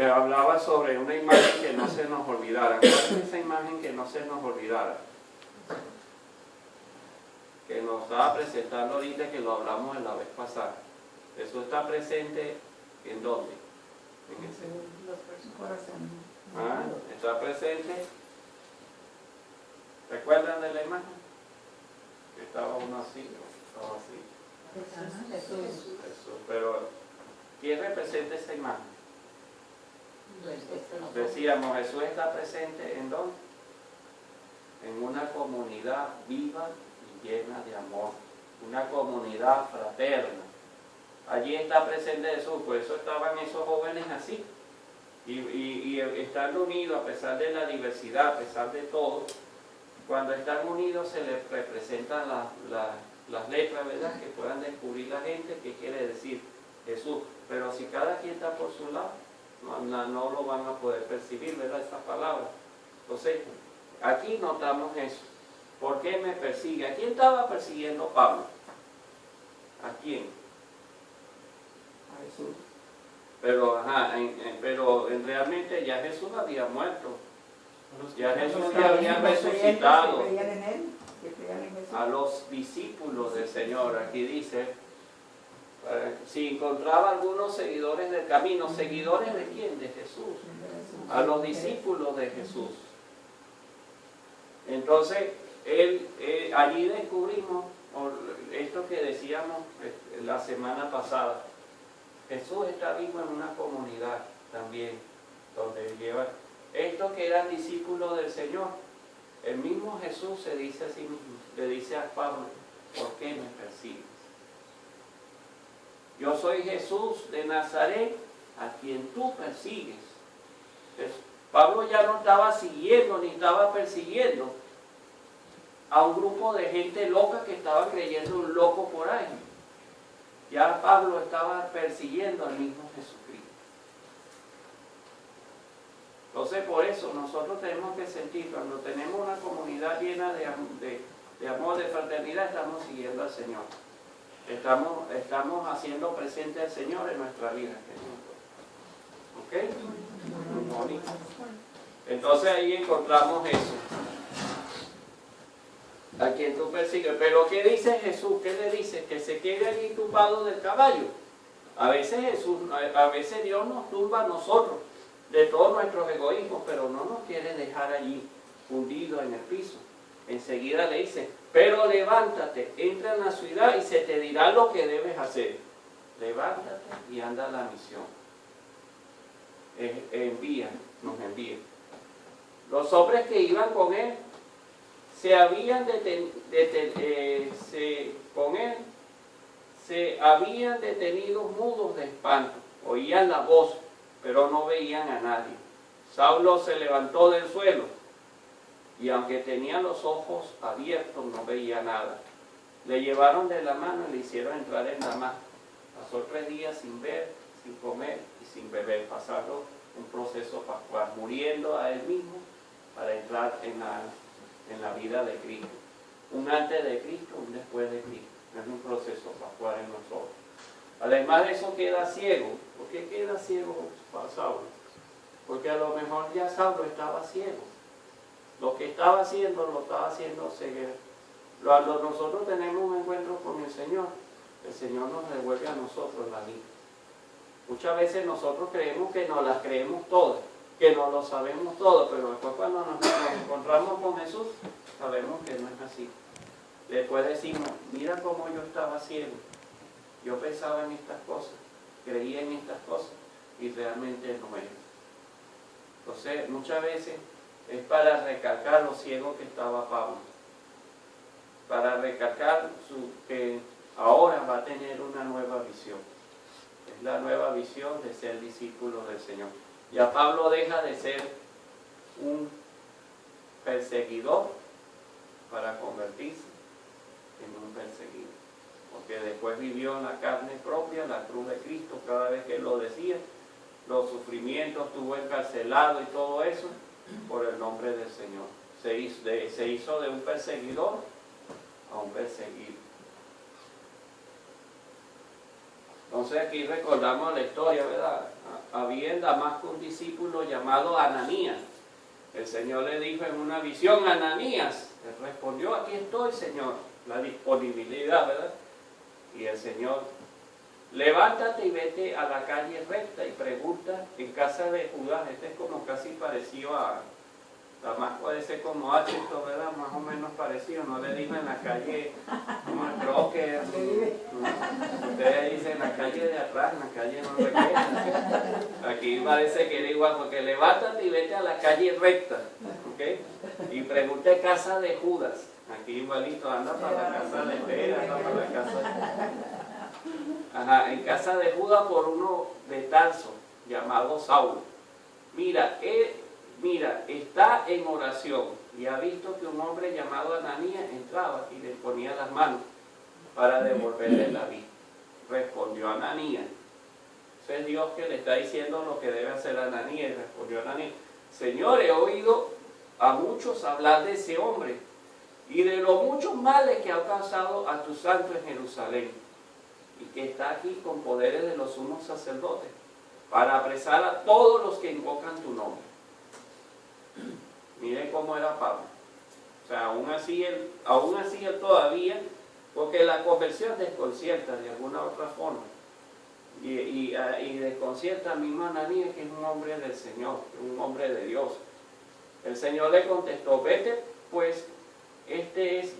hablaba sobre una imagen que no se nos olvidara. ¿Cuál es esa imagen que no se nos olvidara? Que nos estaba presentando ahorita, que lo hablamos en la vez pasada. Eso está presente ¿en dónde? En ese. Está presente. ¿Recuerdan de la imagen? Estaba uno así, estaba así. Jesús. Pero ¿quién representa esa imagen? Decíamos, Jesús está presente ¿en dónde? En una comunidad viva y llena de amor, una comunidad fraterna. Allí está presente Jesús, por eso estaban esos jóvenes así. Y estando unidos a pesar de la diversidad, a pesar de todo, cuando están unidos se les representan las letras, ¿verdad? Que puedan descubrir la gente qué quiere decir Jesús. Pero si cada quien está por su lado, no lo van a poder percibir, ¿verdad? Estas palabras. Entonces, aquí notamos eso. ¿Por qué me persigue? ¿A quién estaba persiguiendo Pablo? ¿A quién? A Jesús. Pero, pero realmente ya Jesús había muerto. Ya Jesús ya había resucitado. A los discípulos del Señor, aquí dice, si encontraba algunos seguidores del camino, ¿seguidores de quién? De Jesús. A los discípulos de Jesús. Entonces, allí descubrimos esto que decíamos la semana pasada. Jesús está vivo en una comunidad también, donde lleva estos que eran discípulos del Señor. El mismo Jesús se dice a sí mismo, le dice a Pablo, ¿por qué me persigues? Yo soy Jesús de Nazaret, a quien tú persigues. Entonces, Pablo ya no estaba siguiendo ni estaba persiguiendo a un grupo de gente loca que estaba creyendo un loco por ahí. Ya Pablo estaba persiguiendo al mismo Jesucristo. Entonces, por eso nosotros tenemos que sentir, cuando tenemos una comunidad llena de amor, de fraternidad, estamos siguiendo al Señor. Estamos haciendo presente al Señor en nuestra vida. ¿Ok? Muy bonito. Entonces ahí encontramos eso. A quien tú persigues. Pero ¿qué dice Jesús? ¿Qué le dice? Que se quede allí tumbado del caballo. A veces Dios nos tumba a nosotros de todos nuestros egoísmos, pero no nos quiere dejar allí hundidos en el piso. Enseguida le dice, pero levántate, entra en la ciudad y se te dirá lo que debes hacer. Levántate y anda a la misión. Nos envía. Los hombres que iban con él se habían detenido mudos de espanto, oían la voz, pero no veían a nadie. Saulo se levantó del suelo y aunque tenía los ojos abiertos no veía nada. Le llevaron de la mano y le hicieron entrar en Damasco. Pasó 3 días sin ver, sin comer y sin beber, pasando un proceso pascual, muriendo a él mismo para entrar en la vida de Cristo. Un antes de Cristo, un después de Cristo. Es un proceso pascual en nosotros. Además de eso queda ciego. ¿Por qué queda ciego Saulo? Porque a lo mejor ya Saulo estaba ciego. Lo que estaba haciendo, lo estaba haciendo ceguera. Cuando nosotros tenemos un encuentro con el Señor nos devuelve a nosotros la vida. Muchas veces nosotros creemos que nos las creemos todas, que no lo sabemos todo, pero después cuando nos encontramos con Jesús, sabemos que no es así. Después decimos, mira cómo yo estaba ciego. Yo pensaba en estas cosas, creía en estas cosas, y realmente no era. Entonces, muchas veces es para recalcar lo ciego que estaba Pablo. Para recalcar que ahora va a tener una nueva visión. Es la nueva visión de ser discípulo del Señor. Ya Pablo deja de ser un perseguidor para convertirse en un perseguido. Porque después vivió en la carne propia, la cruz de Cristo, cada vez que él lo decía, los sufrimientos, estuvo encarcelado y todo eso, por el nombre del Señor. Se hizo de un perseguidor a un perseguido. Entonces aquí recordamos la historia, ¿verdad? había en Damasco un discípulo llamado Ananías. El Señor le dijo en una visión, Ananías. Él respondió, aquí estoy, Señor. La disponibilidad, ¿verdad? Y el Señor, levántate y vete a la calle recta y pregunta en casa de Judas. Este es como casi parecido a Damasco, ese como H, ¿verdad? Más o menos parecido. No le digo en la calle, como creo que ustedes dicen en la calle de atrás, en la calle no recuerda. Aquí parece que era igual, porque levántate y vete a la calle recta, ¿ok? Y pregunta en casa de Judas. Aquí igualito, anda para la casa de Pedro, anda para la casa. Ajá, en casa de Judas por uno de Tarso, llamado Saulo. Mira, está en oración y ha visto que un hombre llamado Ananías entraba y le ponía las manos para devolverle la vida. Respondió Ananías. Ese es Dios que le está diciendo lo que debe hacer Ananías. Respondió Ananías, Señor, he oído a muchos hablar de ese hombre y de los muchos males que ha causado a tu santo en Jerusalén, y que está aquí con poderes de los sumos sacerdotes, para apresar a todos los que invocan tu nombre. Miren cómo era Pablo. O sea, aún así él todavía, porque la conversión desconcierta de alguna otra forma. Y desconcierta a mismo Ananías, que es un hombre del Señor, un hombre de Dios. El Señor le contestó, vete pues, este es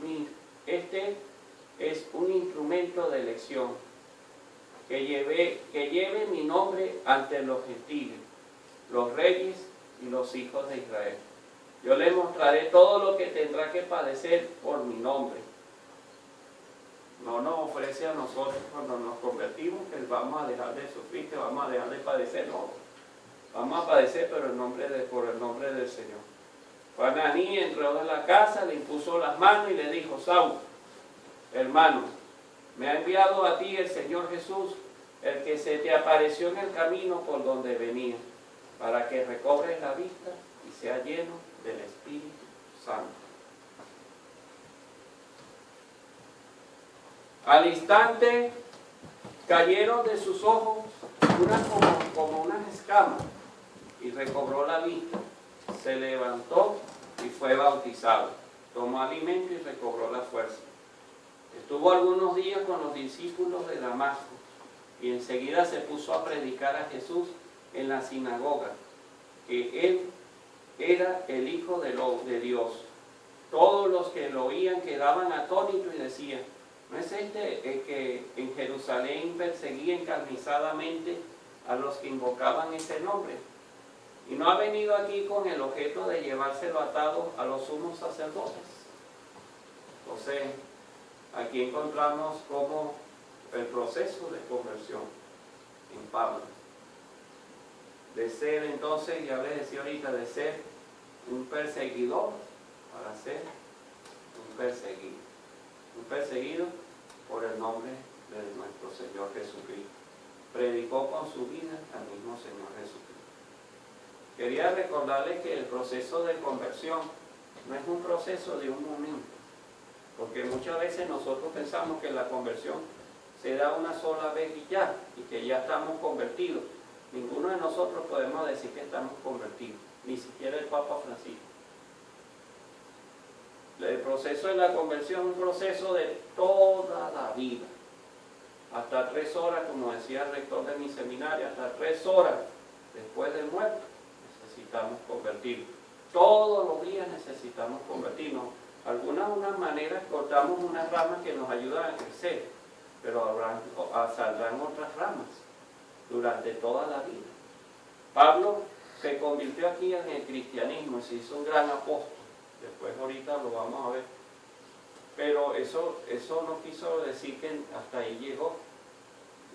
un instrumento de elección, que lleve mi nombre ante los gentiles, los reyes y los hijos de Israel. Yo le mostraré todo lo que tendrá que padecer por mi nombre. No nos ofrece a nosotros cuando nos convertimos que vamos a dejar de sufrir, que vamos a dejar de padecer. No, vamos a padecer pero por el nombre del Señor. Ananías entró en la casa, le impuso las manos y le dijo, Saulo, hermano, me ha enviado a ti el Señor Jesús, el que se te apareció en el camino por donde venía, para que recobres la vista y seas lleno del Espíritu Santo. Al instante cayeron de sus ojos como unas escamas y recobró la vista. Se levantó y fue bautizado. Tomó alimento y recobró la fuerza. Estuvo algunos días con los discípulos de Damasco y enseguida se puso a predicar a Jesús en la sinagoga, que él era el Hijo de Dios. Todos los que lo oían quedaban atónitos y decían, ¿no es este el que en Jerusalén perseguía encarnizadamente a los que invocaban ese nombre? ¿Y no ha venido aquí con el objeto de llevárselo atado a los sumos sacerdotes? Entonces, aquí encontramos como el proceso de conversión en Pablo. De ser entonces, ya les decía ahorita, de ser un perseguidor para ser un perseguido. Un perseguido por el nombre de nuestro Señor Jesucristo. Predicó con su vida al mismo Señor Jesucristo. Quería recordarles que el proceso de conversión no es un proceso de un momento, porque muchas veces nosotros pensamos que la conversión se da una sola vez y ya, y que ya estamos convertidos. Ninguno de nosotros podemos decir que estamos convertidos, ni siquiera el Papa Francisco. El proceso de la conversión es un proceso de toda la vida. Hasta 3 horas, como decía el rector de mi seminario, hasta 3 horas después del muerto, necesitamos convertirnos. Todos los días necesitamos convertirnos. Algunas maneras cortamos unas ramas que nos ayudan a crecer, pero saldrán otras ramas durante toda la vida. Pablo se convirtió aquí en el cristianismo y se hizo un gran apóstol. Después ahorita lo vamos a ver. Pero eso no quiso decir que hasta ahí llegó.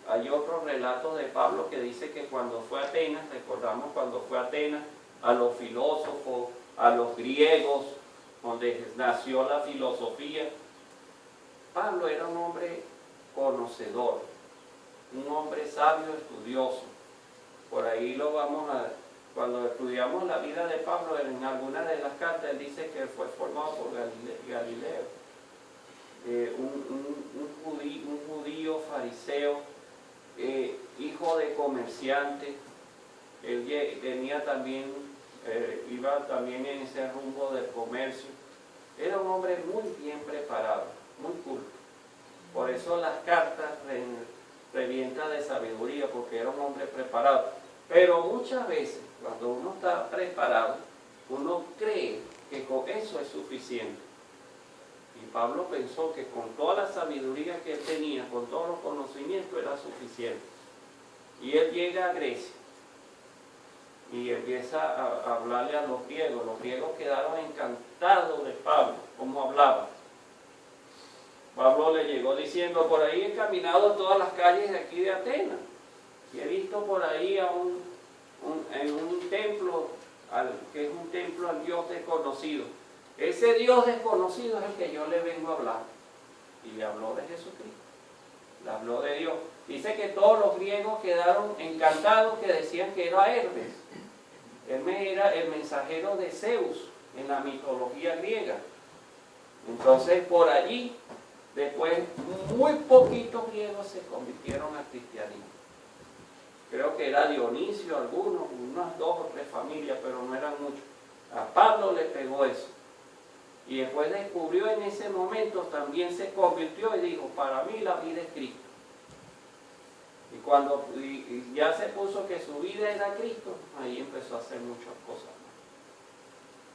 Hay otro relato de Pablo que dice que cuando fue a Atenas, recordamos cuando fue a Atenas, a los filósofos, a los griegos, donde nació la filosofía, Pablo era un hombre conocedor, un hombre sabio, estudioso. Por ahí lo vamos a... Cuando estudiamos la vida de Pablo, en algunas de las cartas, él dice que fue formado por Galileo, un judío fariseo, hijo de comerciante, Él tenía también, iba también en ese rumbo del comercio. Era un hombre muy bien preparado, muy culto. Por eso las cartas revientan de sabiduría, porque era un hombre preparado. Pero muchas veces, cuando uno está preparado, uno cree que con eso es suficiente. Y Pablo pensó que con toda la sabiduría que él tenía, con todos los conocimientos, era suficiente. Y él llega a Grecia y empieza a hablarle a los griegos. Los griegos quedaron encantados de Pablo, cómo hablaba. Pablo le llegó diciendo: por ahí he caminado todas las calles de aquí de Atenas y he visto por ahí en un templo, que es un templo al Dios desconocido. Ese Dios desconocido es el que yo le vengo a hablar. Y le habló de Jesucristo, le habló de Dios. Dice que todos los griegos quedaron encantados, que decían que era Hermes. Hermes era el mensajero de Zeus en la mitología griega. Entonces por allí, después, muy poquitos griegos se convirtieron al cristianismo. Creo que era Dionisio algunos, unas 2 o 3 familias, pero no eran muchos. A Pablo le pegó eso. Y después descubrió en ese momento, también se convirtió y dijo: para mí la vida es Cristo. Y cuando ya se puso que su vida era Cristo, ahí empezó a hacer muchas cosas más.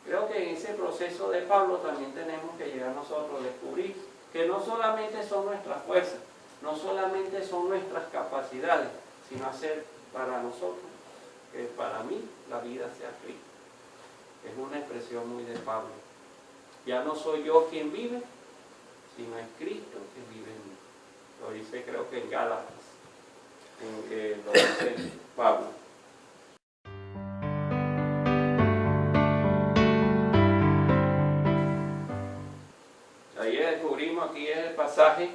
Creo que en ese proceso de Pablo también tenemos que llegar nosotros a descubrir que no solamente son nuestras fuerzas, no solamente son nuestras capacidades, sino hacer para nosotros que para mí la vida sea Cristo. Es una expresión muy de Pablo. Ya no soy yo quien vive, sino es Cristo que vive en mí. Lo dice, creo que en Gálatas, lo dice Pablo. Ahí descubrimos, aquí es el pasaje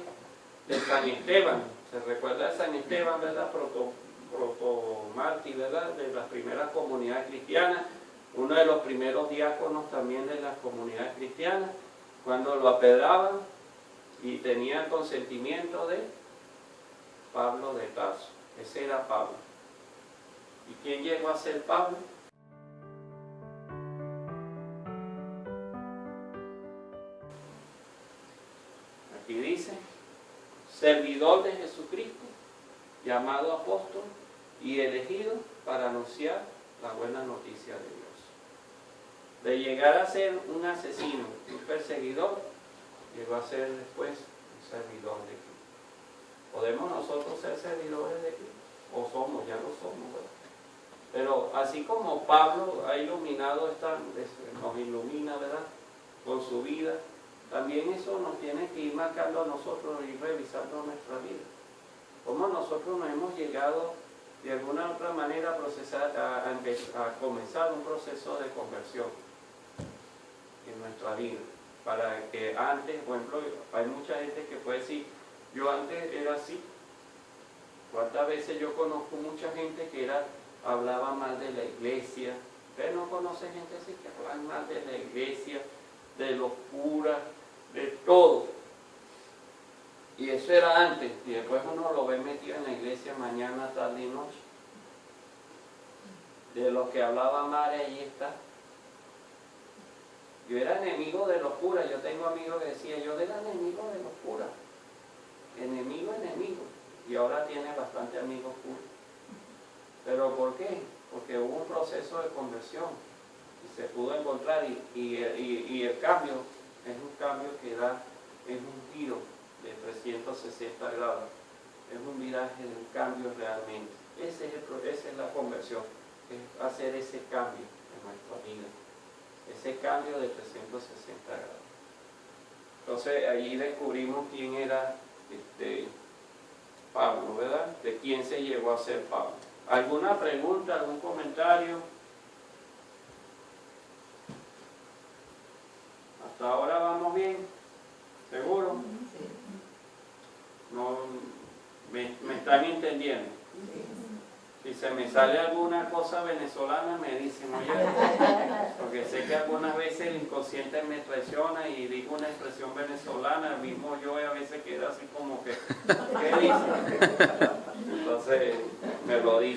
de San Esteban. Se recuerda de San Esteban, ¿verdad? Protomártir, ¿verdad? De las primeras comunidades cristianas. Uno de los primeros diáconos también de las comunidades cristianas, cuando lo apedraban y tenía el consentimiento de Pablo de Tarso. Ese era Pablo. ¿Y quién llegó a ser Pablo? Aquí dice: servidor de Jesucristo, llamado apóstol y elegido para anunciar la buena noticia de Dios. De llegar a ser un asesino, un perseguidor, llegó a ser después un servidor de Cristo. ¿Podemos nosotros ser servidores de Cristo? ¿O somos? Ya lo somos, ¿verdad? Pero así como Pablo ha iluminado, nos ilumina, ¿verdad?, con su vida, también eso nos tiene que ir marcando a nosotros y revisando nuestra vida. Cómo nosotros nos hemos llegado de alguna otra manera a comenzar un proceso de conversión en nuestra vida, para que antes, por ejemplo, hay mucha gente que puede decir: yo antes era así. ¿Cuántas veces yo conozco mucha gente que hablaba mal de la iglesia? Ustedes no conocen gente así que hablan mal de la iglesia, de los curas, de todo. Y eso era antes, y después uno lo ve metido en la iglesia mañana, tarde y noche. De los que hablaba mal, ahí está. Yo era enemigo de los curas. Yo tengo amigos que decían: yo era enemigo de los curas. Enemigo. Y ahora tiene bastante amigos curas. ¿Pero por qué? Porque hubo un proceso de conversión y se pudo encontrar, y el cambio es un cambio que es un giro de 360 grados. Es un viraje de un cambio realmente. Esa es la conversión, es hacer ese cambio en nuestra vida. Ese cambio de 360 grados. Entonces allí descubrimos quién era Pablo, ¿verdad? De quién se llegó a ser Pablo. ¿Alguna pregunta, algún comentario? Hasta ahora vamos bien, ¿seguro? No, me están entendiendo. Si se me sale alguna cosa venezolana, me dicen: oye, porque sé que algunas veces el inconsciente me traiciona y digo una expresión venezolana, mismo yo a veces queda así como que, ¿qué dice? Entonces me lo dice.